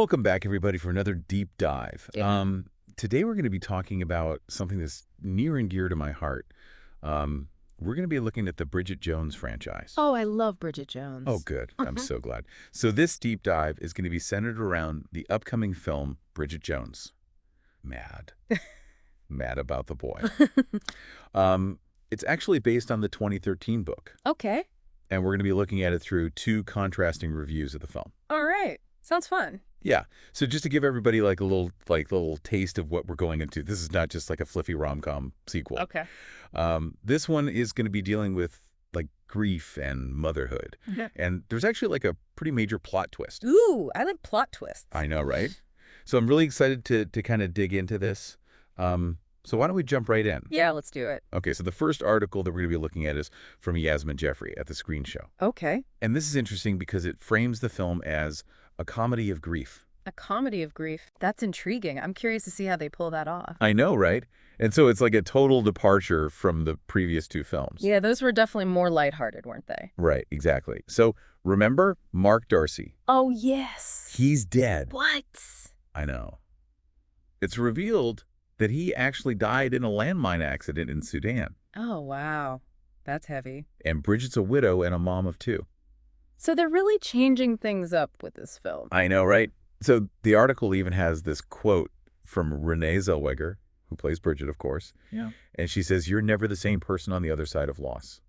Welcome back, everybody, for another deep dive. Yeah. Today we're going to be talking about something that's near and dear to my heart. We're going to be looking at the Bridget Jones franchise. Oh, I love Bridget Oh, Jones. good. I'm so glad. So this deep dive is going to be centered around the upcoming film, Bridget Jones. Mad. Mad about the boy. It's actually based on the 2013 book, Okay. and we're going to be looking at it through two contrasting reviews of the film. All right. Sounds fun. Yeah. So just to give everybody like a little taste of what we're going into, this is not just like a fliffy rom-com sequel. Okay. This one is going to be dealing with like grief and motherhood. Okay. And there's actually like a pretty major plot twist. Ooh, I like plot twists. I know, right? So I'm really excited to kind of dig into this. So why don't we jump right in? Yeah, let's do it. Okay, so the first article that we're going to be looking at is from Yasmin Jeffrey at the Screen Show. Okay. And this is interesting because it frames the film as a comedy of grief. A comedy of grief. That's intriguing. I'm curious to see how they pull that off. I know, right? And so it's like a total departure from the previous two films. Yeah, those were definitely more lighthearted, weren't they? Right, exactly. So remember Mark Darcy? Oh, yes. He's dead. What? I know. It's revealed that he actually died in a landmine accident in Sudan. Oh, wow. That's heavy. And Bridget's a widow and a mom of two. So they're really changing things up with this film. I know, right? So the article even has this quote from Renée Zellweger, who plays Bridget, of course. Yeah. And she says, "You're never the same person on the other side of loss."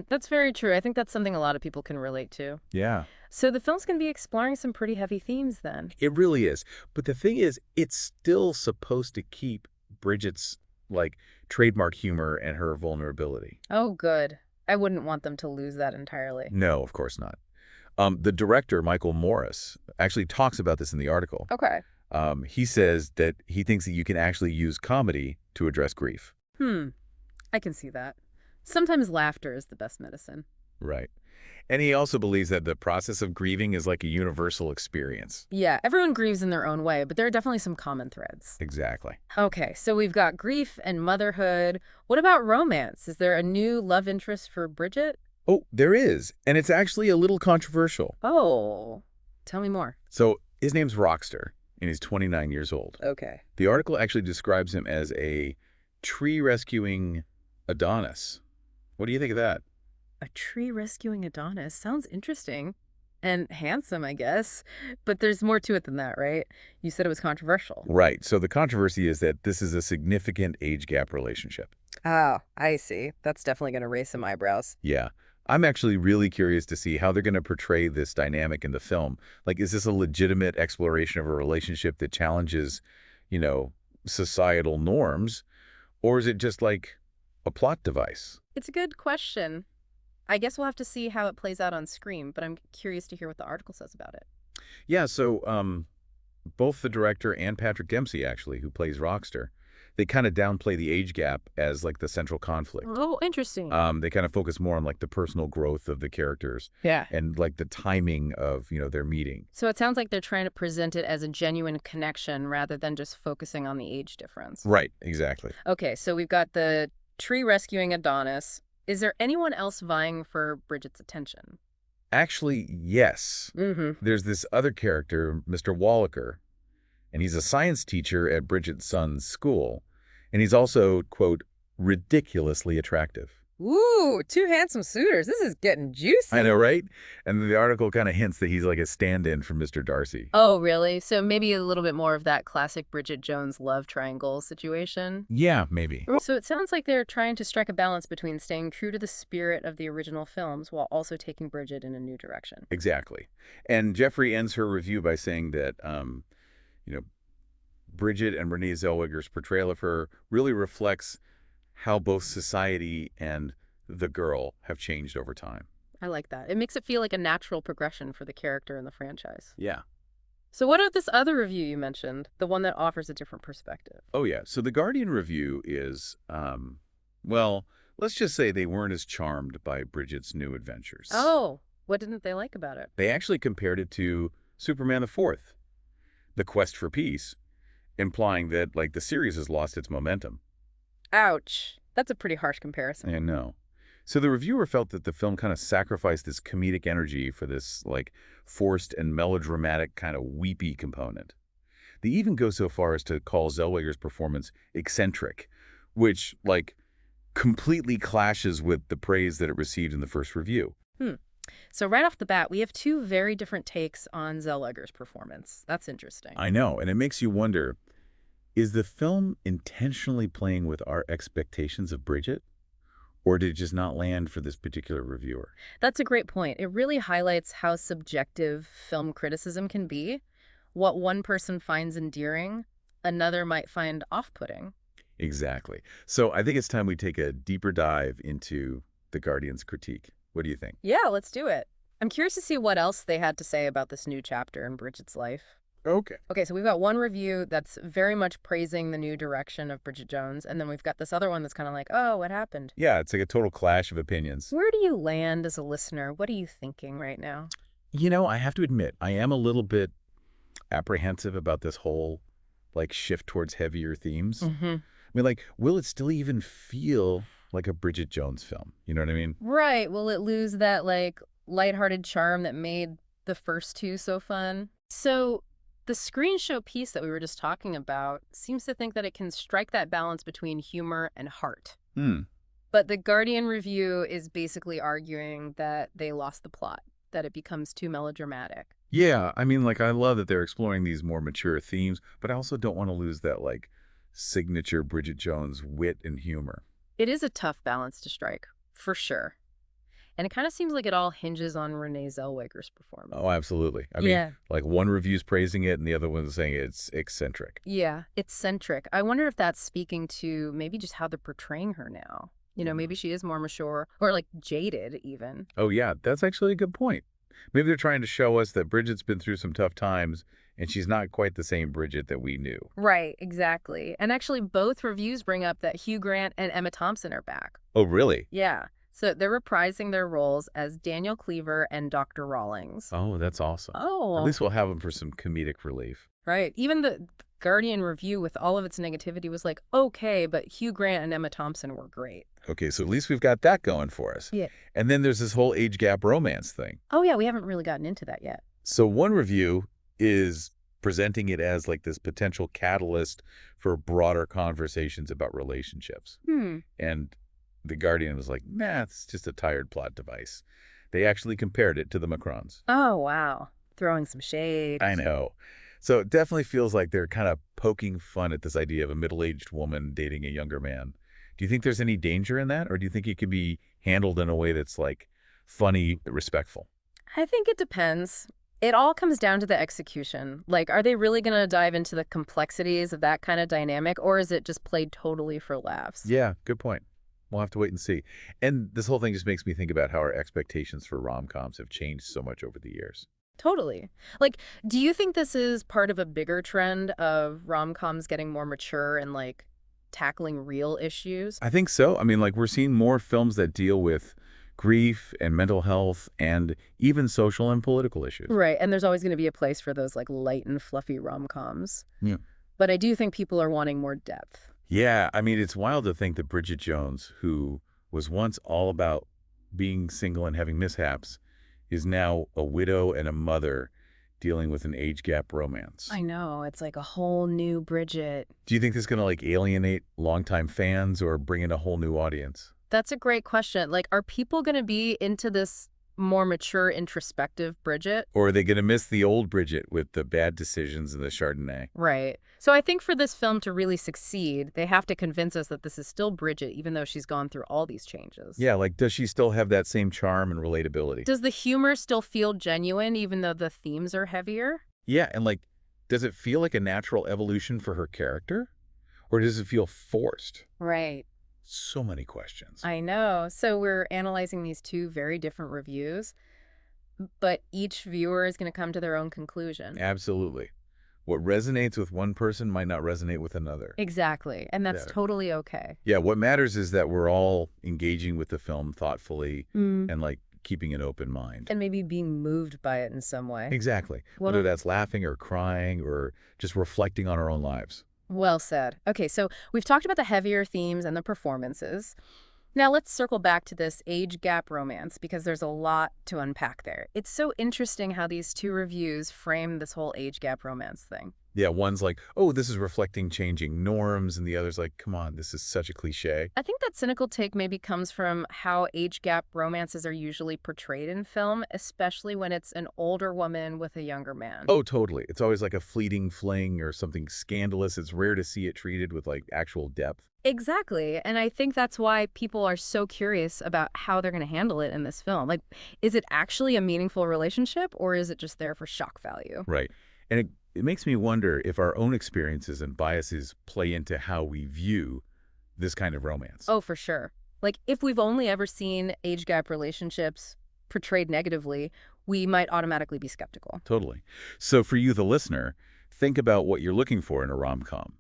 That's very true. I think that's something a lot of people can relate to. Yeah. So the film's going to be exploring some pretty heavy themes then. It really is. But the thing is, it's still supposed to keep Bridget's, like, trademark humor and her vulnerability. Oh, good. I wouldn't want them to lose that entirely. No, of course not. The director, Michael Morris, actually talks about this in the article. Okay. He says that he thinks that you can actually use comedy to address grief. I can see that. Sometimes laughter is the best medicine. Right. And he also believes that the process of grieving is like a universal experience. Yeah, everyone grieves in their own way, but there are definitely some common threads. Exactly. Okay, so we've got grief and motherhood. What about romance? Is there a new love interest for Bridget? Oh, there is. And it's actually a little controversial. Oh, tell me more. So his name's Rockster, and he's 29 years old. Okay. The article actually describes him as a tree-rescuing Adonis. What do you think of that? A tree rescuing Adonis sounds interesting and handsome, I guess. But there's more to it than that, right? You said it was controversial. Right. So the controversy is that this is a significant age gap relationship. Oh, I see. That's definitely going to raise some eyebrows. Yeah. I'm actually really curious to see how they're going to portray this dynamic in the film. Like, is this a legitimate exploration of a relationship that challenges, societal norms? Or is it just like a plot device? It's a good question. I guess we'll have to see how it plays out on screen, but I'm curious to hear what the article says about it. Yeah, so both the director and Patrick Dempsey, actually, who plays Rockster, they kind of downplay the age gap as like the central conflict. Oh, interesting. They kind of focus more on like the personal growth of the characters. Yeah. And like the timing of, their meeting. So it sounds like they're trying to present it as a genuine connection rather than just focusing on the age difference. Right, exactly. Okay, so we've got the tree rescuing Adonis. Is there anyone else vying for Bridget's attention? Actually, yes. There's this other character, Mr. Wallaker, and he's a science teacher at Bridget's son's school, and he's also, quote, ridiculously attractive. Ooh, two handsome suitors. This is getting juicy. I know, right? And the article kind of hints that he's like a stand-in for Mr. Darcy. Oh, really? So maybe a little bit more of that classic Bridget Jones love triangle situation? Yeah, maybe. So it sounds like they're trying to strike a balance between staying true to the spirit of the original films while also taking Bridget in a new direction. Exactly. And Jeffrey ends her review by saying that, Bridget and Renée Zellweger's portrayal of her really reflects how both society and the girl have changed over time. I like that. It makes it feel like a natural progression for the character in the franchise. Yeah. So what about this other review you mentioned, the one that offers a different perspective? Oh, yeah. So the Guardian review is, let's just say they weren't as charmed by Bridget's new adventures. Oh, what didn't they like about it? They actually compared it to Superman the Fourth, The Quest for Peace, implying that, the series has lost its momentum. Ouch. That's a pretty harsh comparison. I know. So the reviewer felt that the film kind of sacrificed this comedic energy for this, like, forced and melodramatic kind of weepy component. They even go so far as to call Zellweger's performance eccentric, which, like, completely clashes with the praise that it received in the first review. Hmm. So right off the bat, we have two very different takes on Zellweger's performance. That's interesting. I know, and it makes you wonder, is the film intentionally playing with our expectations of Bridget? Or did it just not land for this particular reviewer? That's a great point. It really highlights how subjective film criticism can be. What one person finds endearing, another might find off-putting. Exactly. So I think it's time we take a deeper dive into the Guardian's critique. What do you think? Yeah, let's do it. I'm curious to see what else they had to say about this new chapter in Bridget's life. Okay. Okay, so we've got one review that's very much praising the new direction of Bridget Jones, and then we've got this other one that's kind of like, oh, what happened? Yeah, it's like a total clash of opinions. Where do you land as a listener? What are you thinking right now? I have to admit, I am a little bit apprehensive about this whole, like, shift towards heavier themes. Mm-hmm. I mean, like, will it still even feel like a Bridget Jones film? You know what I mean? Right. Will it lose that, like, lighthearted charm that made the first two so fun? So the screen show piece that we were just talking about seems to think that it can strike that balance between humor and heart. Hmm. But the Guardian review is basically arguing that they lost the plot, that it becomes too melodramatic. Yeah, I mean, like, I love that they're exploring these more mature themes, but I also don't want to lose that, like, signature Bridget Jones wit and humor. It is a tough balance to strike, for sure. And it kind of seems like it all hinges on Renée Zellweger's performance. Oh, absolutely. I mean, Yeah. like, one review's praising it and the other one's saying it's eccentric. Yeah, it's centric. I wonder if that's speaking to maybe just how they're portraying her now. Maybe she is more mature or like jaded even. Oh, yeah, that's actually a good point. Maybe they're trying to show us that Bridget's been through some tough times and she's not quite the same Bridget that we knew. Right, exactly. And actually both reviews bring up that Hugh Grant and Emma Thompson are back. Oh, really? Yeah. So they're reprising their roles as Daniel Cleaver and Dr. Rawlings. Oh, that's awesome. At Oh, least we'll have them for some comedic relief. right. Even the Guardian review with all of its negativity was like, okay, but Hugh Grant and Emma Thompson were great. Okay, so at least we've got that going for us. Yeah. And then there's this whole age gap romance thing. Oh, yeah, we haven't really gotten into that yet. So one review is presenting it as like this potential catalyst for broader conversations about relationships. And the Guardian was like, nah, it's just a tired plot device. They actually compared it to the Macrons. Oh, wow. Throwing some shade. I know. So it definitely feels like they're kind of poking fun at this idea of a middle-aged woman dating a younger man. Do you think there's any danger in that? Or do you think it can be handled in a way that's like funny, but respectful? I think it depends. It all comes down to the execution. Like, are they really going to dive into the complexities of that kind of dynamic, or is it just played totally for laughs? Yeah, good point. We'll have to wait and see. And this whole thing just makes me think about how our expectations for rom-coms have changed so much over the years. Totally. Like, do you think this is part of a bigger trend of rom-coms getting more mature and, like, tackling real issues? I think so. I mean, like, we're seeing more films that deal with grief and mental health and even social and political issues. Right, and there's always going to be a place for those, like, light and fluffy rom-coms. Yeah. But I do think people are wanting more depth. Yeah, I mean, it's wild to think that Bridget Jones, who was once all about being single and having mishaps, is now a widow and a mother dealing with an age gap romance. I know, it's like a whole new Bridget. Do you think this is going to like alienate longtime fans or bring in a whole new audience? That's a great question. Like, are people going to be into this more mature, introspective Bridget? Or are they going to miss the old Bridget with the bad decisions and the Chardonnay? Right. So I think for this film to really succeed, they have to convince us that this is still Bridget, even though she's gone through all these changes. Yeah, like, does she still have that same charm and relatability? Does the humor still feel genuine, even though the themes are heavier? Yeah, and like, does it feel like a natural evolution for her character? Or does it feel forced? Right. So many questions. I know. So we're analyzing these two very different reviews, but each viewer is going to come to their own conclusion. Absolutely. What resonates with one person might not resonate with another. Exactly. And that's Better. totally okay. Yeah, what matters is that we're all engaging with the film thoughtfully and like keeping an open mind. And maybe being moved by it in some way. Exactly. Whether that's laughing or crying or just reflecting on our own lives. Well said. Okay, so we've talked about the heavier themes and the performances. Now let's circle back to this age gap romance because there's a lot to unpack there. It's so interesting how these two reviews frame this whole age gap romance thing. Yeah, one's like, oh, this is reflecting changing norms, and the other's like, come on, this is such a cliche. I think that cynical take maybe comes from how age gap romances are usually portrayed in film, especially when it's an older woman with a younger man. Oh, totally. It's always like a fleeting fling or something scandalous. It's rare to see it treated with like actual depth. Exactly. And I think that's why people are so curious about how they're going to handle it in this film. Like, is it actually a meaningful relationship or is it just there for shock value? Right. And it makes me wonder if our own experiences and biases play into how we view this kind of romance. Oh, for sure. Like, if we've only ever seen age gap relationships portrayed negatively, we might automatically be skeptical. Totally. So for you, the listener, think about what you're looking for in a rom-com.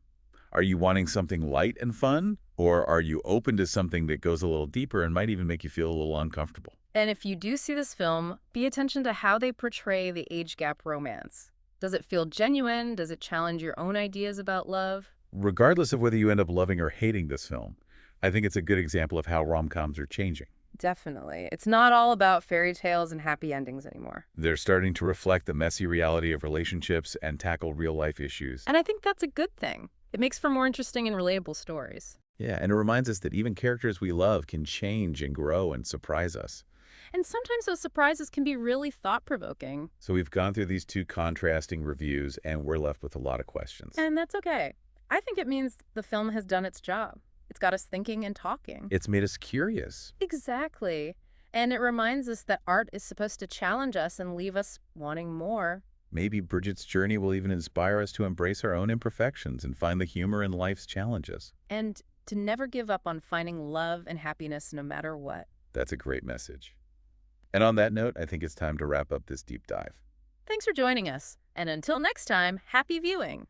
Are you wanting something light and fun, or are you open to something that goes a little deeper and might even make you feel a little uncomfortable? And if you do see this film, pay attention to how they portray the age gap romance. Does it feel genuine? Does it challenge your own ideas about love? Regardless of whether you end up loving or hating this film, I think it's a good example of how rom-coms are changing. Definitely. It's not all about fairy tales and happy endings anymore. They're starting to reflect the messy reality of relationships and tackle real-life issues. And I think that's a good thing. It makes for more interesting and relatable stories. Yeah, and it reminds us that even characters we love can change and grow and surprise us. And sometimes those surprises can be really thought-provoking. So we've gone through these two contrasting reviews, and we're left with a lot of questions. And that's okay. I think it means the film has done its job. It's got us thinking and talking. It's made us curious. Exactly. And it reminds us that art is supposed to challenge us and leave us wanting more. Maybe Bridget's journey will even inspire us to embrace our own imperfections and find the humor in life's challenges. And to never give up on finding love and happiness no matter what. That's a great message. And on that note, I think it's time to wrap up this deep dive. Thanks for joining us. And until next time, happy viewing.